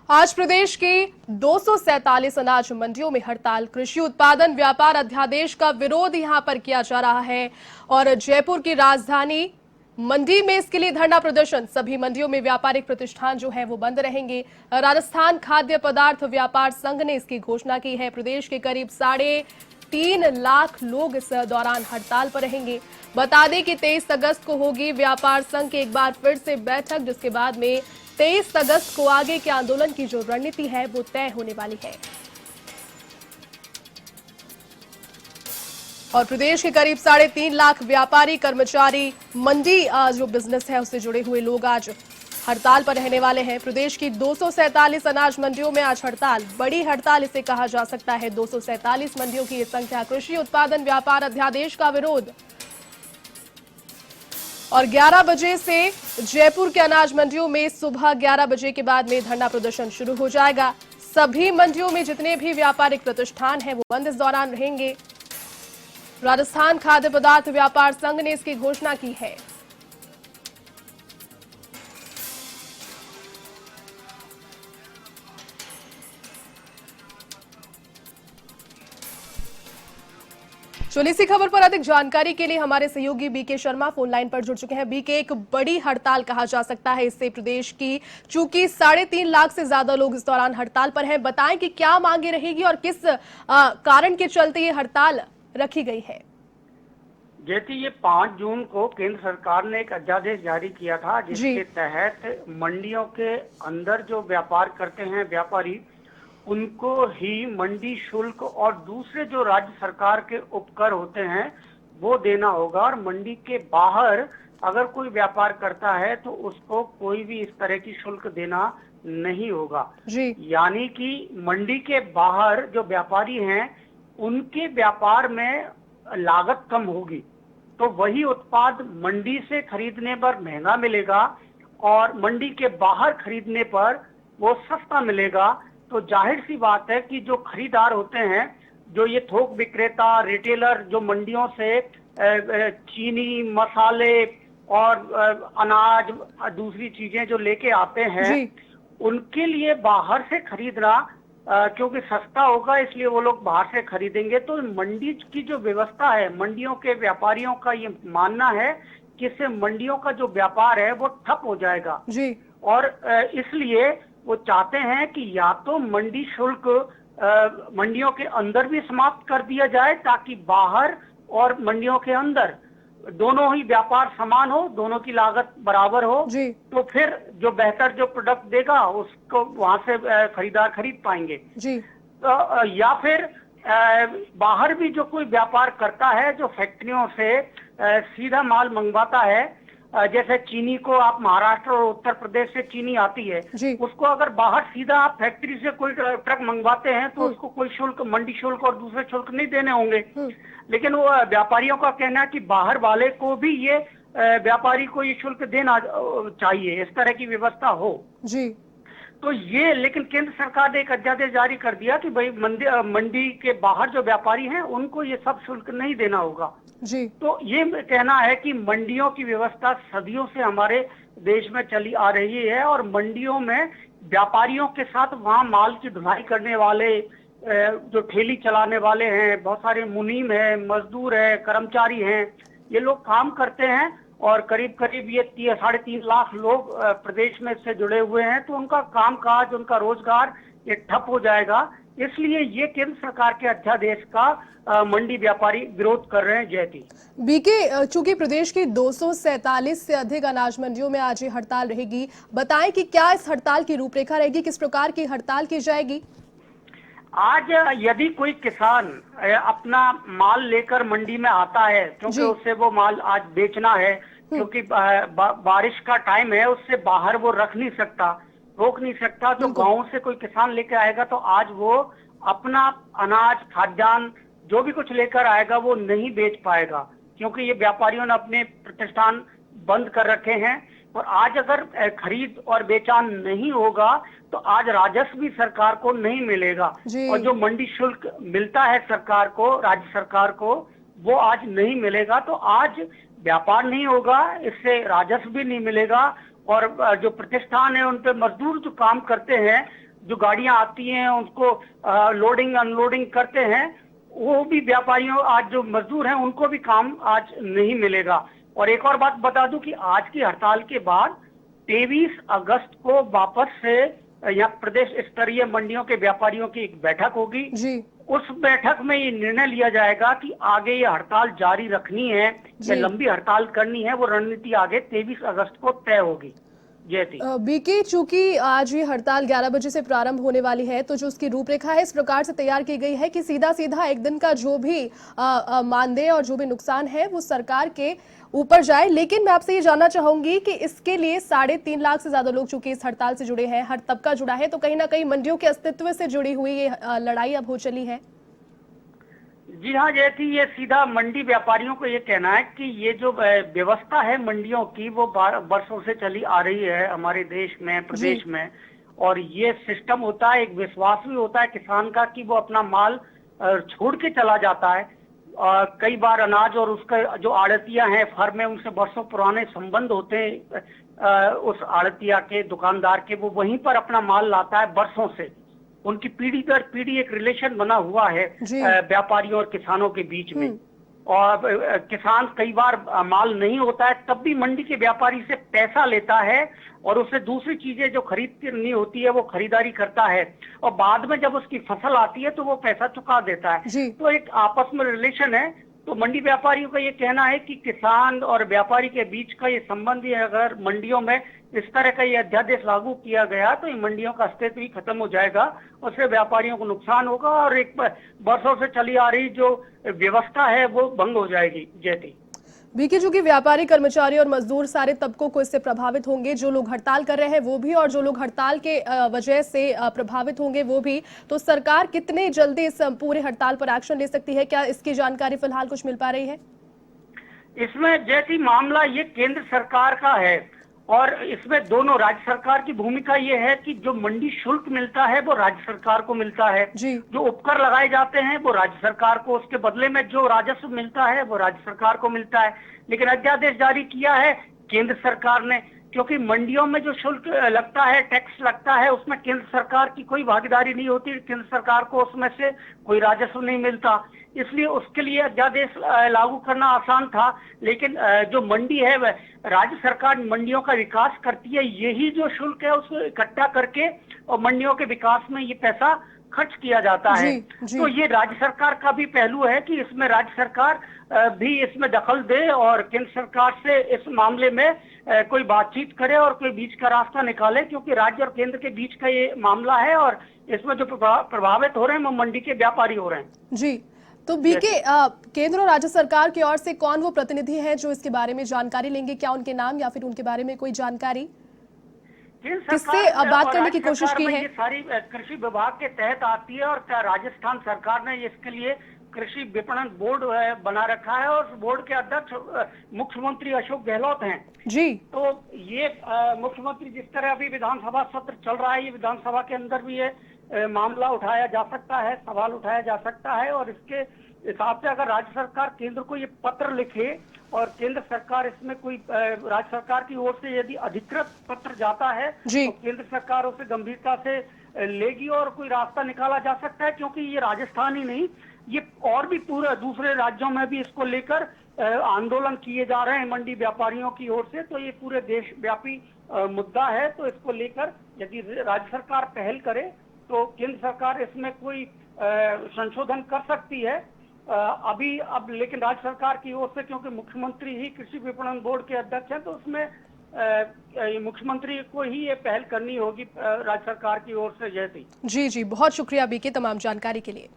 आज प्रदेश की 247 अनाज मंडियों में हड़ताल। कृषि उत्पादन व्यापार अध्यादेश का विरोध यहां पर किया जा रहा है और जयपुर की राजधानी मंडी में इसके लिए धरना प्रदर्शन। सभी मंडियों में व्यापारिक प्रतिष्ठान जो है वो बंद रहेंगे। राजस्थान खाद्य पदार्थ व्यापार संघ ने इसकी घोषणा की है। प्रदेश के करीब 3.5 लाख लोग इस दौरान हड़ताल पर रहेंगे। बता दें कि 23 अगस्त को होगी व्यापार संघ की एक बार फिर से बैठक, जिसके बाद में 23 अगस्त को आगे के आंदोलन की जो रणनीति है वो तय होने वाली है। और प्रदेश के करीब 3.5 लाख व्यापारी, कर्मचारी, मंडी जो बिजनेस है उससे जुड़े हुए लोग आज हड़ताल पर रहने वाले हैं। प्रदेश की 247 अनाज मंडियों में आज हड़ताल, बड़ी हड़ताल इसे कहा जा सकता है। 247 मंडियों की ये संख्या। कृषि उत्पादन व्यापार अध्यादेश का विरोध। और 11 बजे से जयपुर के अनाज मंडियों में सुबह 11 बजे के बाद में धरना प्रदर्शन शुरू हो जाएगा। सभी मंडियों में जितने भी व्यापारिक प्रतिष्ठान हैं वो बंद इस दौरान रहेंगे। राजस्थान खाद्य पदार्थ व्यापार संघ ने इसकी घोषणा की है। चलिए इसी खबर पर अधिक जानकारी के लिए हमारे सहयोगी बीके शर्मा फोन लाइन पर जुड़ चुके हैं। बीके, एक बड़ी हड़ताल कहा जा सकता है इससे प्रदेश की, चूंकि 3.5 लाख से ज्यादा लोग इस दौरान हड़ताल पर हैं। बताएं कि क्या मांगे रहेगी और किस कारण के चलते ये हड़ताल रखी गई है। जैसे ये 5 जून को केंद्र सरकार ने एक अध्यादेश जारी किया था, जिसके तहत मंडियों के अंदर जो व्यापार करते हैं व्यापारी, उनको ही मंडी शुल्क और दूसरे जो राज्य सरकार के उपकर होते हैं वो देना होगा। और मंडी के बाहर अगर कोई व्यापार करता है तो उसको कोई भी इस तरह की शुल्क देना नहीं होगा जी। यानी कि मंडी के बाहर जो व्यापारी हैं उनके व्यापार में लागत कम होगी, तो वही उत्पाद मंडी से खरीदने पर महंगा मिलेगा और मंडी के बाहर खरीदने पर वो सस्ता मिलेगा। तो जाहिर सी बात है कि जो खरीदार होते हैं, जो ये थोक विक्रेता, रिटेलर, जो मंडियों से चीनी, मसाले और अनाज, दूसरी चीजें जो लेके आते हैं, उनके लिए बाहर से खरीदना क्योंकि सस्ता होगा, इसलिए वो लोग बाहर से खरीदेंगे। तो मंडी की जो व्यवस्था है, मंडियों के व्यापारियों का ये मानना है कि इससे मंडियों का जो व्यापार है वो ठप हो जाएगा जी। और इसलिए वो चाहते हैं कि या तो मंडी शुल्क मंडियों के अंदर भी समाप्त कर दिया जाए, ताकि बाहर और मंडियों के अंदर दोनों ही व्यापार समान हो, दोनों की लागत बराबर हो, तो फिर जो बेहतर जो प्रोडक्ट देगा उसको वहां से खरीदार खरीद पाएंगे जी। तो या फिर बाहर भी जो कोई व्यापार करता है, जो फैक्ट्रियों से सीधा माल मंगवाता है, जैसे चीनी को आप महाराष्ट्र और उत्तर प्रदेश से चीनी आती है, उसको अगर बाहर सीधा आप फैक्ट्री से कोई ट्रक मंगवाते हैं तो उसको कोई शुल्क, मंडी शुल्क और दूसरे शुल्क नहीं देने होंगे। लेकिन वो व्यापारियों का कहना है कि बाहर वाले को भी ये व्यापारी को ये शुल्क देना चाहिए, इस तरह की व्यवस्था हो जी। तो ये, लेकिन केंद्र सरकार ने एक अध्यादेश जारी कर दिया कि भाई मंडी के बाहर जो व्यापारी हैं उनको ये सब शुल्क नहीं देना होगा जी। तो ये कहना है कि मंडियों की व्यवस्था सदियों से हमारे देश में चली आ रही है और मंडियों में व्यापारियों के साथ वहां माल की ढुलाई करने वाले, जो ठेली चलाने वाले हैं, बहुत सारे मुनीम है, मजदूर है, कर्मचारी हैं, ये लोग काम करते हैं और करीब करीब ये 3.5 लाख लोग प्रदेश में से जुड़े हुए हैं। तो उनका कामकाज, उनका रोजगार ये ठप हो जाएगा। इसलिए ये केंद्र सरकार के अध्यादेश का मंडी व्यापारी विरोध कर रहे हैं। जयती बीके, चूंकि प्रदेश की 247 से अधिक अनाज मंडियों में आज ये हड़ताल रहेगी, बताएं कि क्या इस हड़ताल की रूपरेखा रहेगी, किस प्रकार की हड़ताल की जाएगी। आज यदि कोई किसान अपना माल लेकर मंडी में आता है, क्योंकि उससे वो माल आज बेचना है, क्योंकि बारिश का टाइम है, उससे बाहर वो रख नहीं सकता, रोक नहीं सकता, तो गांव से कोई किसान लेकर आएगा तो आज वो अपना अनाज, खाद्यान्न जो भी कुछ लेकर आएगा वो नहीं बेच पाएगा, क्योंकि ये व्यापारियों ने अपने प्रतिष्ठान बंद कर रखे हैं। और आज अगर खरीद और बेचान नहीं होगा तो आज राजस्व भी सरकार को नहीं मिलेगा और जो मंडी शुल्क मिलता है सरकार को, राज्य सरकार को, वो आज नहीं मिलेगा। तो आज व्यापार नहीं होगा, इससे राजस्व भी नहीं मिलेगा और जो प्रतिष्ठान है उन पे मजदूर जो काम करते हैं जो गाड़ियां आती हैं उनको लोडिंग अनलोडिंग करते हैं, वो भी व्यापारियों, आज जो मजदूर हैं उनको भी काम आज नहीं मिलेगा। और एक और बात बता दूं कि आज की हड़ताल के बाद 23 अगस्त को वापस से यहाँ प्रदेश स्तरीय मंडियों के व्यापारियों की एक बैठक होगी जी उस बैठक में ये निर्णय लिया जाएगा कि आगे ये हड़ताल जारी रखनी है या लंबी हड़ताल करनी है। वो रणनीति आगे 23 अगस्त को तय होगी। जयती बीके, चूंकि आज ये हड़ताल 11 बजे से प्रारंभ होने वाली है, तो जो उसकी रूपरेखा है इस प्रकार से तैयार की गई है कि सीधा सीधा एक दिन का जो भी मानदेय और जो भी नुकसान है वो सरकार के ऊपर जाए। लेकिन मैं आपसे ये जानना चाहूंगी कि इसके लिए 3.5 लाख से ज्यादा लोग चूंकि इस हड़ताल से जुड़े हैं, हर तबका जुड़ा है, तो कहीं ना कहीं मंडियों के अस्तित्व से जुड़ी हुई ये लड़ाई अब हो चली है। जी हाँ जयती, ये सीधा मंडी व्यापारियों को ये कहना है कि ये जो व्यवस्था है मंडियों की वो वर्षों से चली आ रही है हमारे देश में, प्रदेश में। और ये सिस्टम होता है, एक विश्वास भी होता है किसान का कि वो अपना माल छोड़ के चला जाता है। कई बार अनाज और उसका जो आड़तिया हैं फर्म में, उनसे वर्षों पुराने संबंध होते हैं उस आड़तिया के, दुकानदार के, वो वहीं पर अपना माल लाता है वर्षों से। उनकी पीढ़ी दर पीढ़ी एक रिलेशन बना हुआ है व्यापारियों और किसानों के बीच में। और किसान कई बार माल नहीं होता है तब भी मंडी के व्यापारी से पैसा लेता है और उससे दूसरी चीजें जो खरीदनी होती है वो खरीदारी करता है, और बाद में जब उसकी फसल आती है तो वो पैसा चुका देता है। तो एक आपस में रिलेशन है। तो मंडी व्यापारियों का ये कहना है कि किसान और व्यापारी के बीच का ये संबंध ही अगर मंडियों में इस तरह का ये अध्यादेश लागू किया गया तो ये मंडियों का अस्तित्व ही खत्म हो जाएगा, उससे व्यापारियों को नुकसान होगा और एक वर्षों से चली आ रही जो व्यवस्था है वो भंग हो जाएगी। जयती बीके, चूंकि व्यापारी, कर्मचारी और मजदूर सारे तबकों को इससे प्रभावित होंगे, जो लोग हड़ताल कर रहे हैं वो भी और जो लोग हड़ताल के वजह से प्रभावित होंगे वो भी, तो सरकार कितने जल्दी इस पूरे हड़ताल पर एक्शन ले सकती है? क्या इसकी जानकारी फिलहाल कुछ मिल पा रही है? इसमें जैसी मामला ये केंद्र सरकार का है और इसमें दोनों राज्य सरकार की भूमिका ये है कि जो मंडी शुल्क मिलता है वो राज्य सरकार को मिलता है, जो उपकर लगाए जाते हैं वो राज्य सरकार को, उसके बदले में जो राजस्व मिलता है वो राज्य सरकार को मिलता है। लेकिन अध्यादेश जारी किया है केंद्र सरकार ने, क्योंकि मंडियों में जो शुल्क लगता है, टैक्स लगता है, उसमें केंद्र सरकार की कोई भागीदारी नहीं होती, केंद्र सरकार को उसमें से कोई राजस्व नहीं मिलता, इसलिए उसके लिए अध्यादेश लागू करना आसान था। लेकिन जो मंडी है वह राज्य सरकार मंडियों का विकास करती है, यही जो शुल्क है उसको इकट्ठा करके और मंडियों के विकास में ये पैसा खर्च किया जाता है। तो ये राज्य सरकार का भी पहलू है कि इसमें राज्य सरकार भी इसमें दखल दे और केंद्र सरकार से इस मामले में कोई बातचीत करे और कोई बीच का रास्ता निकाले, क्योंकि राज्य और केंद्र के बीच का ये मामला है और इसमें जो प्रभावित हो रहे हैं वो मंडी के व्यापारी हो रहे हैं। जी, तो बीके, केंद्र और राज्य सरकार की ओर से कौन वो प्रतिनिधि हैं जो इसके बारे में जानकारी लेंगे? क्या उनके नाम या फिर उनके बारे में कोई जानकारी किससे बात करने की कोशिश की है? ये सारी कृषि विभाग के तहत आती है और राजस्थान सरकार ने इसके लिए कृषि विपणन बोर्ड बना रखा है और बोर्ड के अध्यक्ष मुख्यमंत्री अशोक गहलोत हैं। जी, तो ये मुख्यमंत्री, जिस तरह अभी विधानसभा सत्र चल रहा है, ये विधानसभा के अंदर भी ये मामला उठाया जा सकता है, सवाल उठाया जा सकता है, और इसके हिसाब से अगर राज्य सरकार केंद्र को ये पत्र लिखे और केंद्र सरकार इसमें कोई राज्य सरकार की ओर से यदि अधिकृत पत्र जाता है तो केंद्र सरकार उसे गंभीरता से लेगी और कोई रास्ता निकाला जा सकता है, क्योंकि ये राजस्थान ही नहीं, ये और भी पूरे दूसरे राज्यों में भी इसको लेकर आंदोलन किए जा रहे हैं मंडी व्यापारियों की ओर से। तो ये पूरे देश व्यापी मुद्दा है। तो इसको लेकर यदि राज्य सरकार पहल करे तो केंद्र सरकार इसमें कोई संशोधन कर सकती है अब लेकिन राज्य सरकार की ओर से, क्योंकि मुख्यमंत्री ही कृषि विपणन बोर्ड के अध्यक्ष हैं, तो उसमें मुख्यमंत्री को ही ये पहल करनी होगी राज्य सरकार की ओर से। जयती जी, बहुत शुक्रिया बीके तमाम जानकारी के लिए।